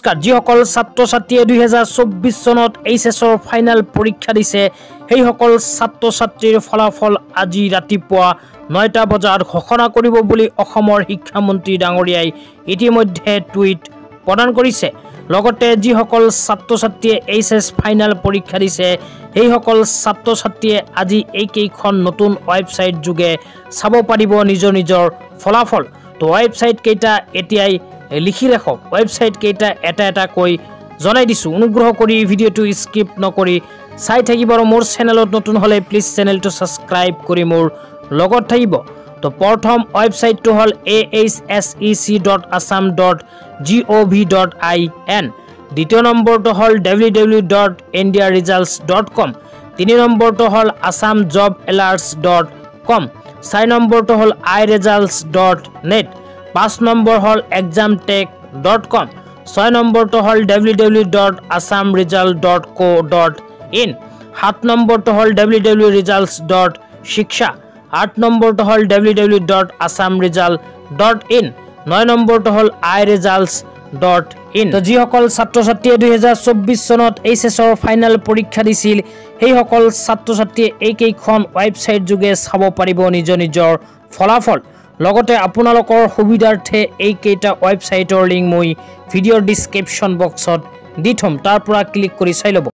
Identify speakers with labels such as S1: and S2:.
S1: নমস্কাৰ যিসকল ছাত্ৰ ছাত্ৰীয়ে 2024 চনত এইচএছৰ ফাইনেল পৰীক্ষা দিছে সেই সকল ছাত্ৰ ছাত্ৰীৰ ফলাফল আজি ৰাতিপুৱা 9টা বজাত ঘোষণা কৰিব বুলি অসমৰ শিক্ষামন্ত্ৰী ডাঙৰীয়াই ইতিমধ্যে টুইট প্ৰদান কৰিছে লগতে যিসকল ছাত্ৰ ছাত্ৰীয়ে এইচএছ ফাইনেল পৰীক্ষা দিছে সেই সকল ছাত্ৰ ছাত্ৰীয়ে আজি এইকেইখন নতুন ওয়েবসাইট যোগে চাব পাৰিব নিজৰ ফলাফল তো ওয়েবসাইট কেইটা এতিয়াই লিখি ৰাখক ওয়েবসাইট কেইটা এটা কৈ জনাই দিছো অনুগ্ৰহ কৰি ভিডিওটো স্কিপ নকৰি চাই থাকিব আৰু মোৰ চেনেলত নতুন হলে প্লিজ চেনেলটো সাবস্ক্ৰাইব কৰি মোৰ লগত থাকিব তো প্ৰথম ওয়েবসাইটটো হল ahsec.assam.gov.in দ্বিতীয় নম্বৰটো হল www.indiaresults.com তিনি নম্বৰটো হল assamjobalerts.com 4 নম্বৰটো হল iresults.net 5 নম্বৰ হল examtech.com 6 নম্বৰটো হল www.assamresult.co.in 7 নম্বৰটো হল www.results.shiksha 8 নম্বৰটো হল www.assamresult.in 9 নম্বৰটো হল iresults.in তো যিসকল ছাত্ৰ ছাত্ৰীয়ে 2024 চনত এইচএছৰ ফাইনেল পৰীক্ষা দিছিল সেই সকল ছাত্ৰ ছাত্ৰীয়ে এইকেইখন ওয়েবসাইট যোগে চাব পাৰিব নিজৰ ফলাফল লগতে আপোনালোকৰ সুবিধাৰ্থে এইকেইটা ওয়েবসাইটৰ লিংক মই ভিডিঅ'ৰ ডেসক্ৰিপশন বক্সত দি থম তাৰ পৰা ক্লিক কৰি চাই লব